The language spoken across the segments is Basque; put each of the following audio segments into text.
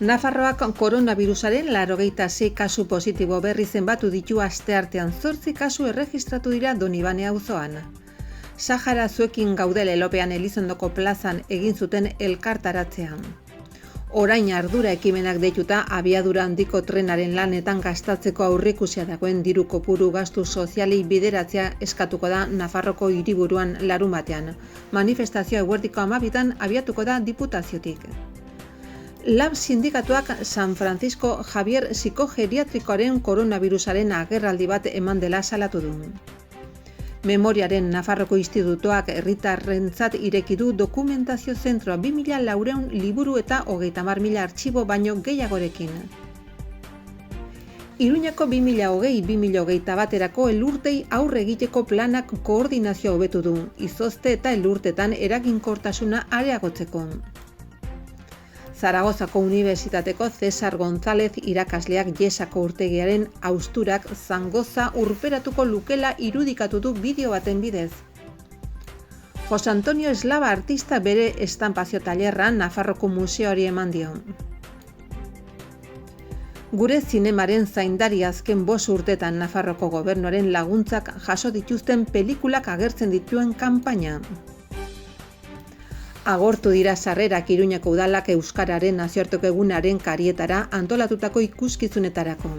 Nafarroak koronavirusaren 86 kasu positibo berri zenbatu ditu asteartean, 8 kasu erregistratu dira Donibane auzoan. Sahara zuekin gaudele Lelopean Elizondoko plazan egin zuten elkartaratzean. Orain ardura ekimenak deituta abiadura handiko trenaren lanetan gastatzeko aurreikusia dagoen diru kopuru gastu sozialei bideratzea eskatuko da Nafarroko hiriburuan larunbatean. Manifestazioa eguerdiko 12 abiatuko da Diputaziotik. Lab sindikatuak San Francisco Javier psikogeriatrikoaren koronavirusaren agerraldi bat eman dela salatu du. Memoriaren Nafarroko Institutuak herritarrentzat ireki du dokumentazio zentroa 2400 liburu eta 30.000 artxibo baino gehiagorekin. Iruñako 2020-2021 baterako elurtei aurre egiteko planak koordinazioa hobetu du, izozte eta elurtetan eraginkortasuna areagotzeko. Zaragozako Unibertsitateko Cesar González irakasleak Jesako urtegiaren hausturak Zangoza urperatuko lukela irudikatu du bideo baten bidez. Jose Antonio Eslaba artista bere estampazio tailerra Nafarroko museoari eman dio. Gure zinemaren zaindari azken 5 urtetan Nafarroko gobernuaren laguntzak jaso dituzten pelikulak agertzen dituen kanpaina. Agortu dira sarrerak Iruñako udalak euskararen nazioarteko egunaren karietara antolatutako ikuskizunetarako.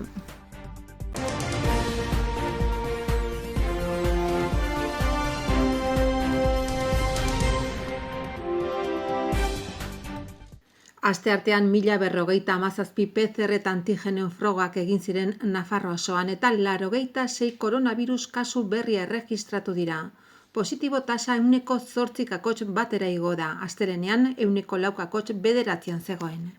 Asteartean 1047 PCR eta antigenen frogak egin ziren Nafarroa osoan eta 86 koronavirus kasu berria erregistratu dira. Positibo tasa 8,8 batera igo da, astelehenean 9,9 zegoen.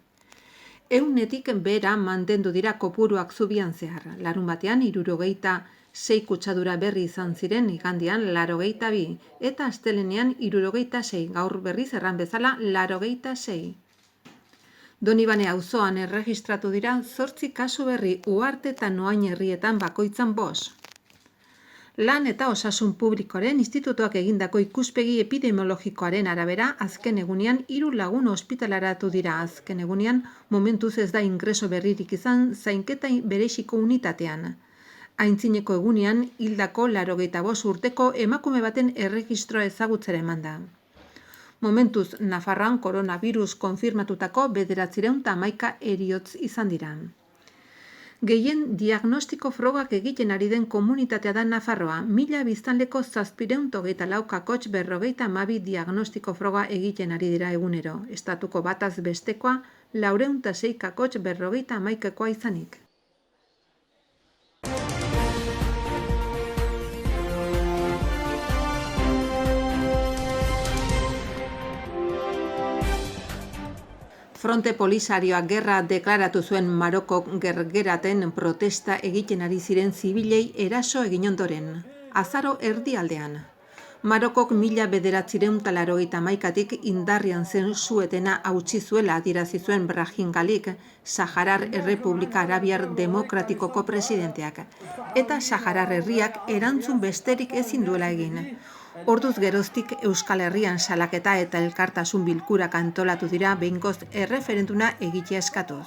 100-tik behera mantendu dira kopuruak zubian zehar. Larunbatean 66 kutsadura berri izan ziren, igandean 82 eta astelehenean 66, gaur berriz erran bezala 86. Donibane auzoan erregistratu dira 8 kasu berri, Uharte eta Noain herrietan bakoitzan 5. Lan eta Osasun Publikoaren Institutuak egindako ikuspegi epidemiologikoaren arabera, azken egunean 3 lagun ospitalaratu dira. Azken egunean momentuz ez da ingreso berririk izan zainketa bereziko unitatean. Aintzineko egunean hildako 85 urteko emakume baten erregistroa ezagutzera eman da. Momentuz Nafarroan koronavirus konfirmatutako 911 heriotz izan dira. Gehien diagnostiko frogak egiten ari den komunitatea da Nafarroa, 1000 biztanleko 724 kakotx 52 diagnostiko froga egiten ari dira egunero. Estatuko bataz bestekoa 406 kakotx 51 izanik. Fronte Polisarioak gerra deklaratu zuen Marokok gergeraten protesta egiten ari ziren zibilei eraso egin ondoren. Azaro erdialdean. Marokok 1981tik indarrian zen suetena hautsi zuela adierazi zuen Brahim Galik, Saharar Errepublika Arabiar Demokratikoko presidenteak, eta Saharar herriak erantzun besterik ezin duela egin. Orduz geroztik Euskal Herrian salaketa eta elkartasun bilkurak antolatu dira behingoz erreferenduna egitea eskatuz.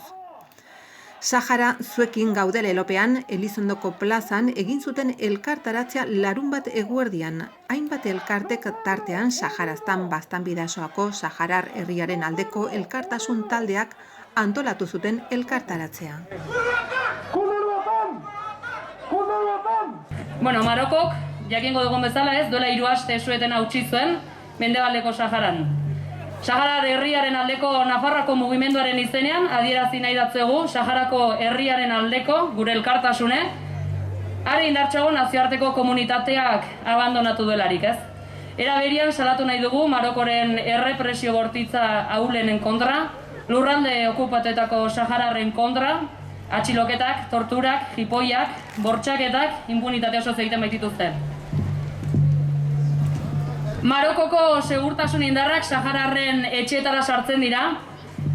Sahara zuekin gaudele Lelopean Elizondoko plazan egin zuten elkartaratzea larunbat eguerdian. Hainbat elkartek tartean Saharaztan Baztanbidasoako Saharar herriaren aldeko elkartasun taldeak antolatu zuten elkartaratzea. Bueno, Marokok jakingo dugun bezala ez, duela 3 aste sueten hautsi zuen Mendebaldeko Saharan. Saharar herriaren aldeko Nafarroako mugimenduaren izenean adierazi nahi datzegu Saharako herriaren aldeko gure elkartasune, are indartsuago nazioarteko komunitateak abandonatu duelarik ez. Era berean salatu nahi dugu Marokoren errepresio bortitza ahulenen kontra, lurralde okupatuetako Sahararren kontra, atxiloketak, torturak, jipoiak, bortxaketak, impunitate oso egiten baitituzten. Marokoko segurtasun indarrak Sahararren etxeetara sartzen dira,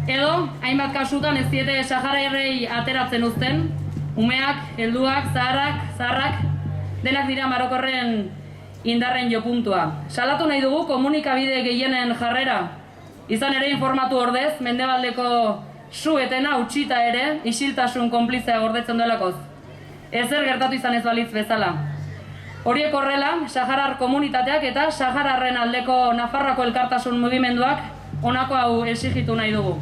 edo hainbat kasutan ez diete Sahararrei ateratzen uzten, umeak, helduak, zaharrak, denak dira Marokorren indarren jopuntua. Salatu nahi dugu komunikabide gehienen jarrera, izan ere informatu ordez, Mendebaldeko su etena utxita ere isiltasun konplizea gordetzen duelakoz. Ezer gertatu izan ez balitz bezala. Horiek horrela, Saharar komunitateak eta Sahararren aldeko Nafarroako elkartasun mugimenduak honako hau exigitu nahi dugu.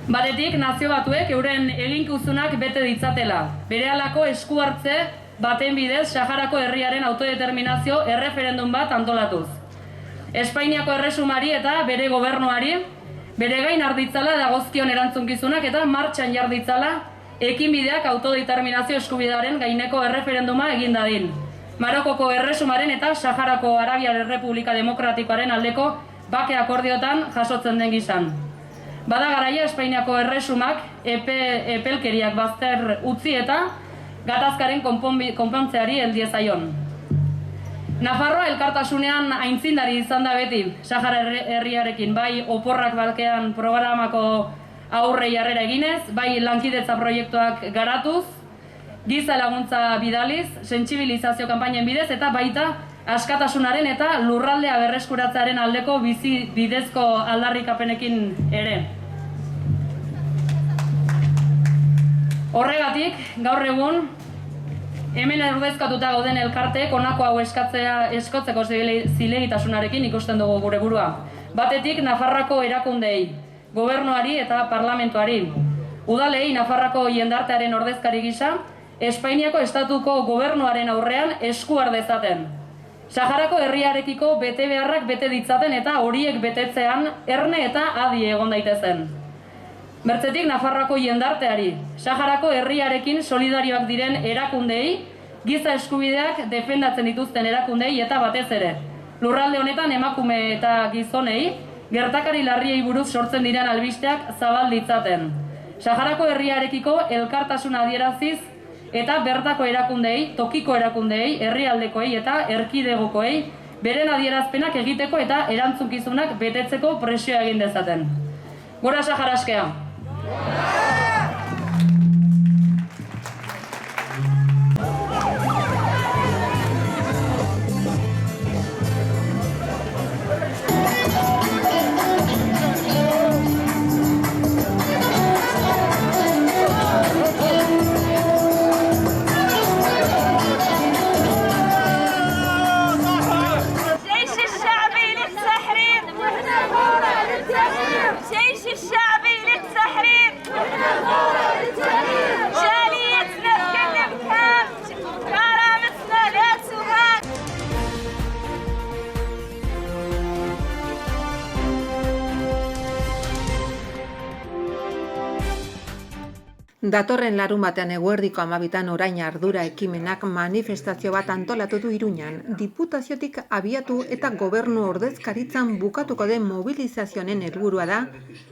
Batetik, nazio batuek euren eginkizunak bete ditzatela. Berehalako esku hartze baten bidez Saharako herriaren autodeterminazio erreferendum bat antolatuz. Espainiako erresumari eta bere gobernuari bere gain harditzala dagozkion erantzunkizunak eta martxan jarditzala ekinbideak autodeterminazio eskubidearen gaineko erreferenduma egin dadin. Marokoko erresumaren eta Saharako Arabiar Errepublika Demokratikoaren aldeko bake akordiotan jasotzen den gizan. Bada garaia Espainiako erresumak epelkeriak bazter utzi eta gatazkaren konpontzeari heldiezaion. Nafarroa elkartasunean aintzindari izan da beti Sahara herriarekin, bai oporrak balkean programako aurrei harrera eginez, bai lankidetza proiektuak garatuz, giza laguntza bidaliz, sentsibilizazio kanpainen bidez eta baita askatasunaren eta lurraldea berreskuratzearen aldeko bizi bidezko aldarrikapenekin ere. Horregatik, gaur egun, hemen ordezkatuta gauden elkarteek honako hau eskotzeko zilegitasunarekin ikusten dugu gure burua. Batetik, Nafarroako erakundei, gobernuari eta parlamentuari. Udalei Nafarroako jendartearen ordezkari gisa, Espainiako estatuko gobernuaren aurrean esku har dezaten. Saharako herriarekiko bete beharrak bete ditzaten eta horiek betetzean erne eta adi egon daitezen. Bertzetik Nafarroako jendarteari, Saharako herriarekin solidarioak diren erakundei, giza eskubideak defendatzen dituzten erakundei eta batez ere. Lurralde honetan emakume eta gizonei, gertakari larriei buruz sortzen diren albisteak zabal ditzaten. Saharako herriarekiko elkartasuna adieraziz eta bertako erakundei, tokiko erakundei, herrialdekoei eta erkidegokoei beren adierazpenak egiteko eta erantzunkizunak betetzeko presioa egin dezaten. Gora Sahara askea! Datorren larunbatean eguerdiko 12 orain ardura ekimenak manifestazio bat antolatu du Iruñan. Diputaziotik abiatu eta gobernu ordezkaritzan bukatuko den mobilizazioen helburua da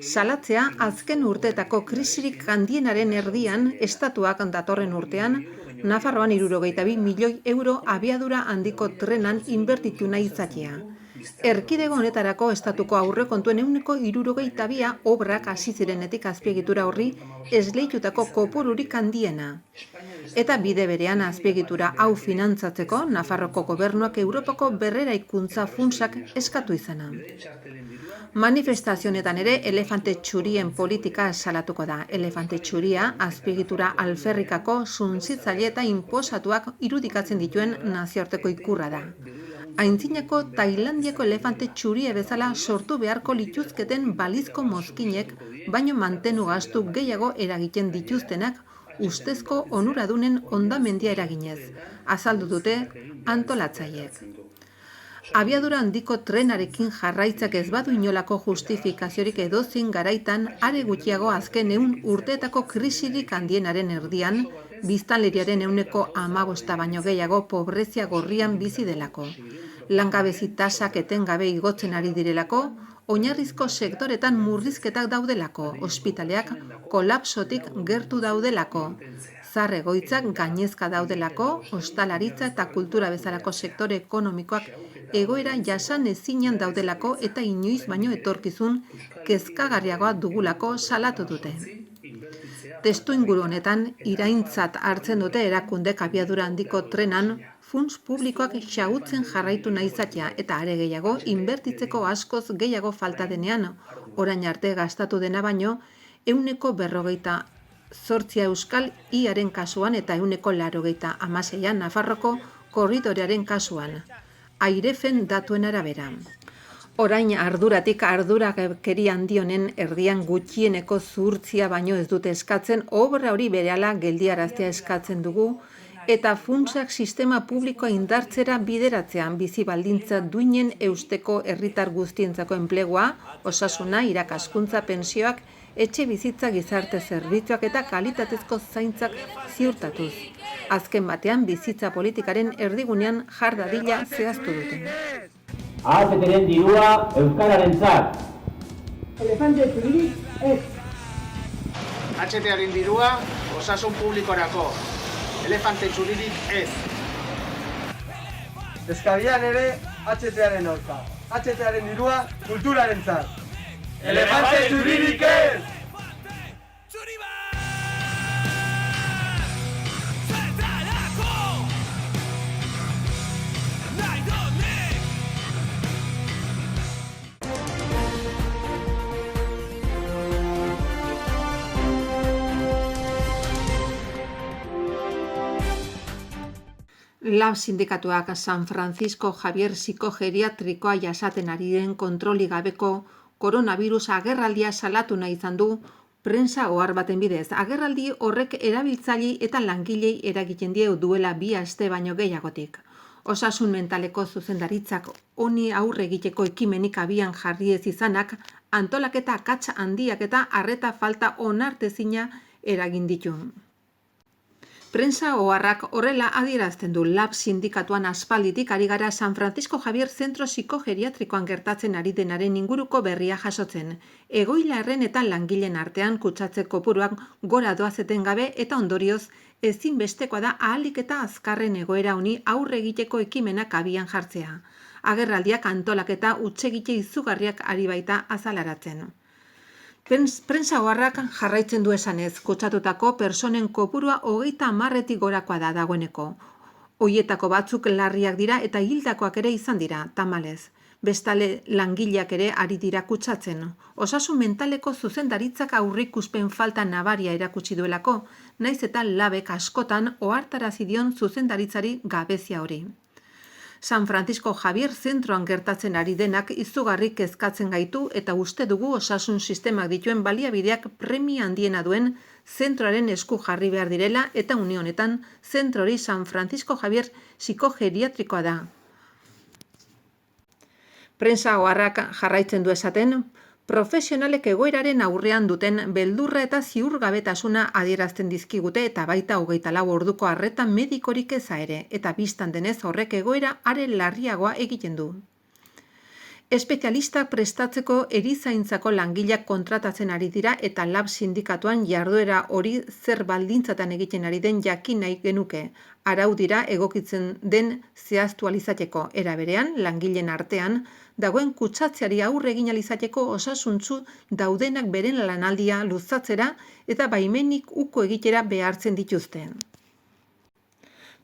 salatzea azken urteetako krisirik handienaren erdian estatuak datorren urtean Nafarroan 62 milioi euro abiadura handiko trenan inbertitu nahi izatea. Erkidego honetarako estatuko aurrekontuen 62 obrak hasi zirenetik azpiegitura horri esleitutako kopururik handiena. Eta bide berean azpiegitura hau finantzatzeko Nafarroko gobernuak Europako berreraikuntza funtsak eskatu izana. Manifestazionetan ere elefante txurien politika salatuko da. Elefante txuria azpiegitura alferrikako suntsitzaile eta inposatuak irudikatzen dituen nazioarteko ikurra da. Aintzinako Tailandiako elefante txurie bezala sortu beharko lituzketen balizko mozkinek, baino mantenu gastu gehiago eragiten dituztenak ustezko onuradunen hondamendia eraginez, azaldu dute antolatzaileek. Abiadura handiko trenarekin jarraitzak ez badu inolako justifikaziorik edozein garaitan, are gutxiago azken 100 urteetako krisirik handienaren erdian, biztanleriaren 15% baino gehiago pobrezia gorrian bizi delako. Langabezi tasak etengabe igotzen ari direlako, oinarrizko sektoretan murrizketak daudelako, ospitaleak kolapsotik gertu daudelako, zahar egoitzak gainezka daudelako, ostalaritza eta kultura bezalako sektore ekonomikoak egoera jasan ezinean daudelako eta inoiz baino etorkizun kezkagarriagoa dugulako salatu dute. Testuinguru honetan, iraintzat hartzen dute erakundek abiadura handiko trenan funts publikoak xahutzen jarraitu nahi izatea eta are gehiago inbertitzeko askoz gehiago falta denean, orain arte gastatu dena baino, 148 euskal iaren kasuan eta 186 Nafarroko korridorearen kasuan. Airefen datuen arabera. Orain arduratik ardurakeri handionen erdian gutxieneko zuhurtzia baino ez dute eskatzen, obra hori berehala geldiaraztea eskatzen dugu, eta funtsak sistema publikoa indartzera bideratzean bizi baldintza duinen eusteko herritar guztientzako enplegua, osasuna, irakaskuntza, pensioak, etxe bizitza gizarte zerbitzuak eta kalitatezko zaintzak ziurtatuz. Azken batean bizitza politikaren erdigunean jar dadila zehaztu duten. ATTren dirua euskararentzat. Elefante zuririk ez. HTaren dirua osasun publikorako. Elefante zuririk ez. Eskabian ere HTaren aurka. HTaren dirua kulturarentzat. Elefante zuririk ez! Lab sindikatuak San Francisco Javier psikogeriatrikoa jasaten ari den kontrolik gabeko koronavirus agerraldia salatu nahi izan du prensa ohar baten bidez. Agerraldi horrek erabiltzaile eta langilei eragiten die duela 2 aste baino gehiagotik. Osasun mentaleko zuzendaritzak honi aurre egiteko ekimenik abian jarri ez izanak, antolaketa akats handiak eta arreta falta onartezina eragin ditu. Prensa oharrak horrela adierazten du. Lab sindikatuan aspalditik ari gara San Francisco Javier zentro psikogeriatrikoan gertatzen ari denaren inguruko berria jasotzen. Egoilarren eta langileen artean kutsatze kopuruak gora doazeten gabe eta ondorioz ezinbestekoa da ahalik eta azkarren egoera honi aurre egiteko ekimenak abian jartzea. Agerraldiak antolaketa hutsegite izugarriak ari baita azalaratzen. Prensa oharrak jarraitzen du esanez, kutsatutako personen kopurua 30 gorakoa da dagoeneko. Hoietako batzuk larriak dira eta hildakoak ere izan dira, tamalez. Bestale langileak ere ari dira kutsatzen. Osasun mentaleko zuzendaritzak aurreikuspen falta nabaria erakutsi duelako, naiz eta labek askotan ohartarazi dion zuzendaritzari gabezia hori. San Francisco Javier zentroan gertatzen ari denak izugarri kezkatzen gaitu eta uste dugu osasun sistemak dituen baliabideak premia handiena duen zentroaren esku jarri behar direla eta une honetan zentrori San Francisco Javier psikogeriatrikoa da. Prensa oharrak jarraitzen du esaten, profesionalek egoeraren aurrean duten beldurra eta ziurgabetasuna adierazten dizkigute eta baita 24 orduko arreta medikorik eza ere, eta bistan denez horrek egoera are larriagoa egiten du. Espezialistak prestatzeko erizaintzako langileak kontratatzen ari dira eta lab sindikatuan jarduera hori zer baldintzatan egiten ari den jakin nahi genuke. Araudira egokitzen den zehaztu alizateko. Era berean, langileen artean, dagoen kutsatzeari aurre egin alizateko osasuntzu daudenak beren lanaldia luzatzera eta baimenik uko egitera behartzen dituzte.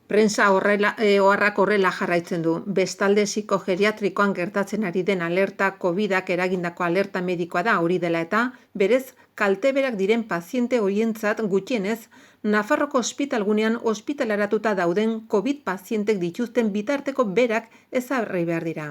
Prensa oharrak horrela jarraitzen du. Bestalde psikogeriatrikoan gertatzen ari den alerta COVID-ak eragindako alerta medikoa da hori dela eta berez kalteberak diren paziente horientzat gutxienez Nafarroko ospitalgunean ospitalaratuta dauden COVID pazientek dituzten bitarteko berak ezarri behar dira.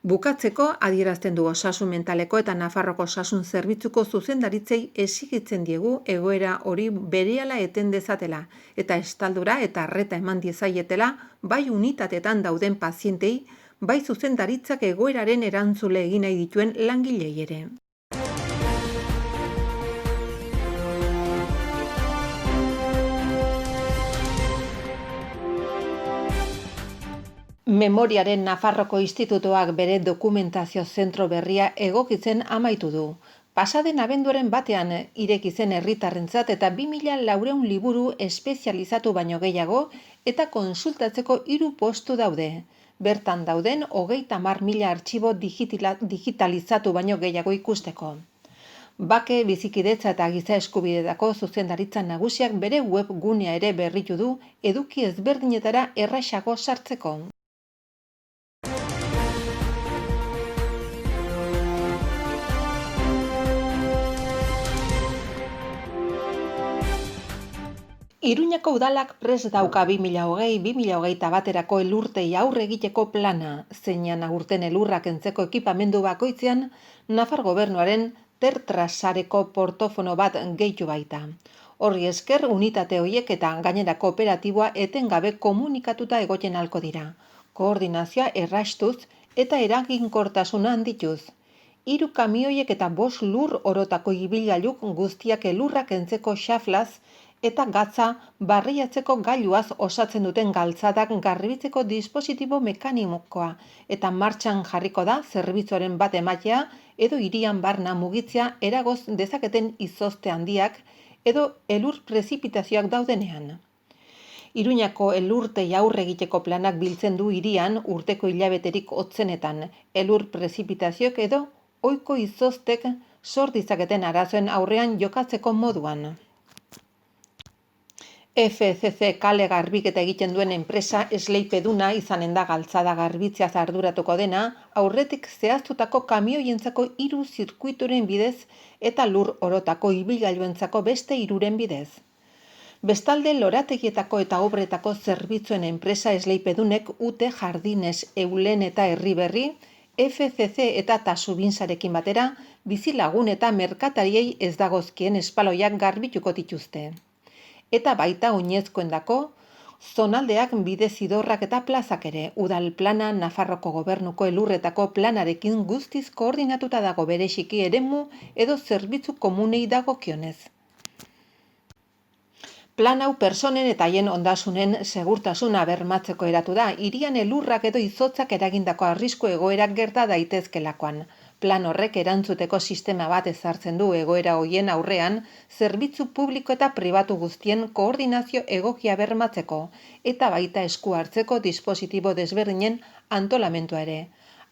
Bukatzeko adierazten du osasun mentaleko eta Nafarroko osasun zerbitzuko zuzendaritzei exigitzen diegu egoera hori berehala eten dezatela eta estaldura eta arreta eman diezaietela bai unitatetan dauden pazientei, bai zuzendaritzak egoeraren erantzule egin nahi dituen langilei ere. Memoriaren Nafarroko Institutuak bere dokumentazio zentro berria egokitzen amaitu du. Pasaden abenduaren batean ireki zen herritarrentzat eta 2400 liburu espezializatu baino gehiago eta konsultatzeko 3 postu daude. Bertan dauden 30.000 artxibo digitalizatu baino gehiago ikusteko. Bake, bizikidetza eta giza eskubideetako zuzendaritza nagusiak bere webgunea ere berritu du eduki ezberdinetara errazago sartzeko. Iruñako udalak prest dauka 2020-2021 baterako elurtei aurre egiteko plana, zeinan aurten elurrak kentzeko ekipamendu bakoitzean, Nafar gobernuaren tertrasareko portofono bat gehitu baita. Horri esker, unitate horiek eta gainerako operatiboa etengabe komunikatuta egoten halko dira. Koordinazioa errastuz eta eraginkortasuna handituz. 3 kamioiek eta 5 lur orotako ibilgailuk guztiak elurrak kentzeko xaflaz eta gatza barriatzeko gailuaz osatzen duten galtzadak garbitzeko dispositibo mekanikoa eta martxan jarriko da zerbitzuaren bat ematea edo hirian barna mugitzea eragoz dezaketen izozte handiak edo elur prezipitazioak daudenean. Iruñako elurtei aurre egiteko planak biltzen du hirian urteko hilabeterik hotzenetan, elur prezipitazioak edo ohiko izoztek sor ditzaketen arazoen aurrean jokatzeko moduan. FCC kale garbiketa egiten duen enpresa esleipeduna izanen da galtzada garbitzeaz arduratuko dena, aurretik zehaztutako kamioientzako 3 zirkuituren bidez eta lur orotako ibilgailuentzako beste 3 bidez. Bestalde, lorategietako eta obretako zerbitzuen enpresa esleipedunek UTE Jardines, Eulen eta Herriberri, FCC eta Tasubinsarekin batera, bizilagun eta merkatariei ez dagozkien espaloiak garbituko dituzte. Eta baita oinezkoendako, zonaldeak bidezidorrak eta plazak ere, udal plana Nafarroko gobernuko elurretako planarekin guztiz koordinatuta dago bereziki eremu edo zerbitzu komunei dagokionez. Plan hau pertsonen eta haien ondasunen segurtasuna bermatzeko eratu da, hirian elurrak edo izotzak eragindako arrisku egoerak gerta daitezkelakoan. Plan horrek erantzuteko sistema bat ezartzen du egoera hoien aurrean, zerbitzu publiko eta pribatu guztien koordinazio egokia bermatzeko, eta baita esku hartzeko dispositibo desberdinen antolamentua ere.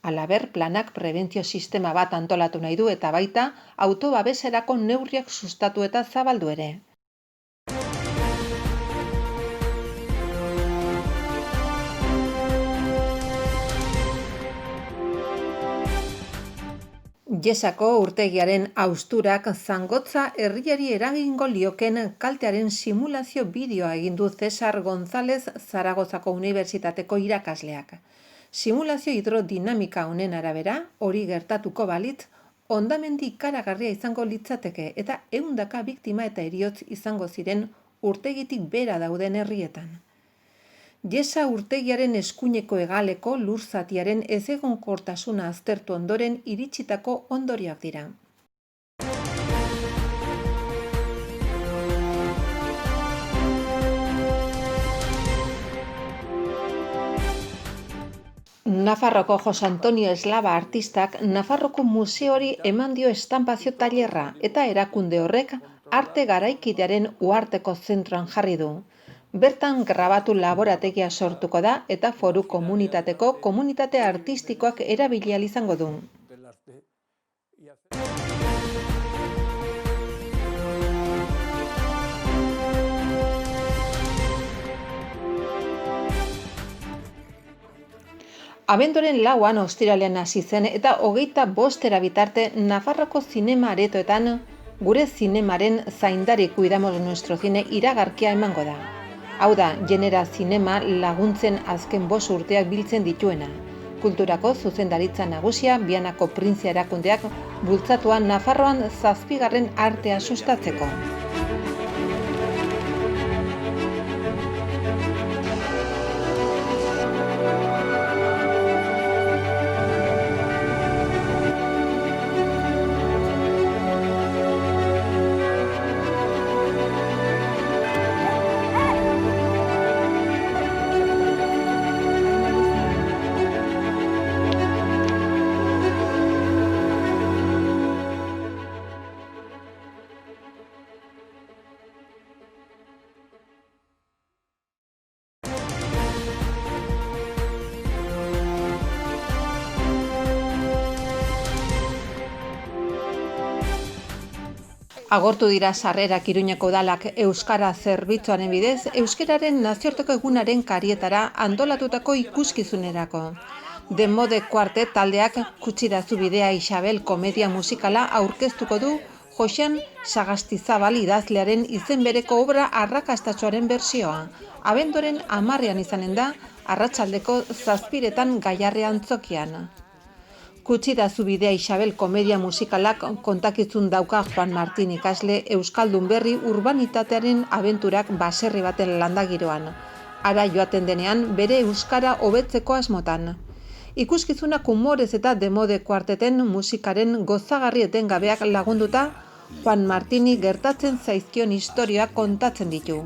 Halaber, planak prebentzio sistema bat antolatu nahi du eta baita autobabeserako neurriak sustatu eta zabaldu ere. Jesako urtegiaren hausturak Zangotza herriari eragingo lioken kaltearen simulazio bideoa egin du Cesar González Zaragozako Unibertsitateko irakasleak. Simulazio hidrodinamika honen arabera, hori gertatuko balitz, hondamendi ikaragarria izango litzateke eta 100 biktima eta heriotz izango ziren urtegitik bera dauden herrietan. Jesa urtegiaren eskuineko hegaleko lurzatiaren ezegonkortasuna aztertu ondoren iritsitako ondorioak dira. Nafarroko Jose Antonio Eslaba artistak Nafarroko museori eman dio estanpazio tailerra eta erakunde horrek arte garaikidearen uharteko zentroan jarri du. Bertan grabatu laborategia sortuko da eta foru komunitateko komunitate artistikoak erabili ahal izango du. Abenduaren 4 ostiralean hasi zen eta 25 bitarte Nafarroko zinema aretoetan gure zinemaren zaindari Cuidamos Nuestro Cine iragarkia emango da. Hau da, Genera Zinema laguntzen azken 5 urteak biltzen dituena. Kulturako zuzendaritza nagusia Bianako Printzia erakundeak bultzatuan Nafarroan 7. artea sustatzeko. Agortu dira sarrerak Iruñeko udalak euskara zerbitzuaren bidez, euskararen nazioarteko egunaren karietara antolatutako ikuskizunerako. De Mode Quartet taldeak Kutsirazu bidea Isabel komedia musikala aurkeztuko du Joxean Sagastizabal idazlearen izen bereko obra arrakastatsuaren bertsioa. Abenduaren 10ean izanen da, arratsaldeko 7etan Gaiarre antzokian. Kutsirazu bidea Isabel komedia musikalak kontakizun dauka Juan Martin ikasle euskaldun berri urbanitatearen abenturak baserri baten landagiroan. Ara joaten denean bere euskara hobetzeko asmotan. Ikuskizunak humorez eta De Mode Quarteten musikaren gozagarri etengabeak lagunduta, Juan Martini gertatzen zaizkion istorioak kontatzen ditu.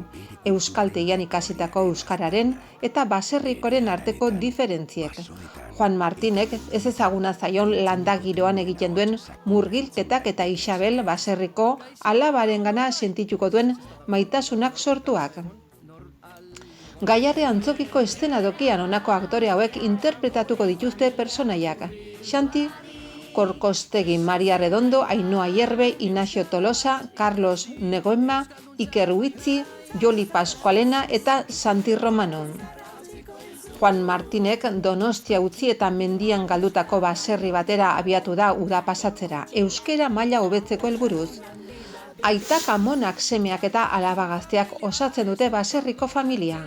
Euskaltegian ikasitako euskararen eta baserrikoren arteko diferentziek. Juan Martinek ez ezaguna zaion landagiroan egiten duen murgilketak eta Isabel baserriko alabarengana sentituko duen maitasunak sortuak. Gaiarre antzokiko eszenadokian honako aktore hauek interpretatuko dituzte personaiak. Xanti Korkostegi, Maria Redondo, Ainhoa Hierbe, Ignacio Tolosa, Carlos Negoema, Iker Huitzi, Joli Pascualena eta Santi Romano. Juan Martinek Donostia utzi eta mendian galdutako baserri batera abiatu da uda pasatzera, euskera maila hobetzeko helburuz. Aitak, amonak, semeak eta alaba gazteak osatzen dute baserriko familia.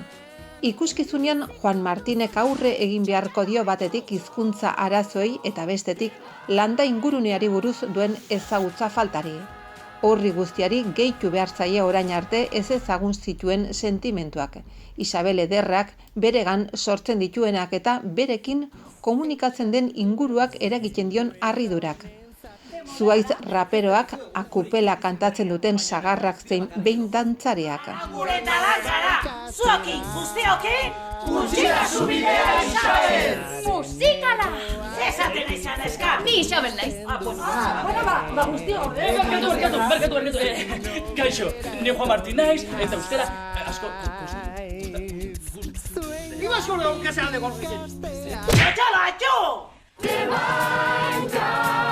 Ikuskizunean Juan Martinek aurre egin beharko dio batetik hizkuntza arazoei eta bestetik landa inguruneari buruz duen ezagutza faltari. Horri guztiari gehitu behar zaie orain arte ez ezagun zituen sentimentuak. Isabel ederrak beregan sortzen dituenak eta berekin komunikatzen den inguruak eragiten dion harridurak. Zuaiz raperoak akupela kantatzen duten sagarrak zein behin dantzariak. Gureta dantzara, zuokin guztiokin, Kutsirazu bidea Isabel! musikala! Zesaten izan eska! Ni Isabel naiz. Ba guztio. Barkatu. Kaixo, ni Juan Martin naiz, eta euskara asko... Iba solo un casal de golfillos. Etxala, etxo! Te baita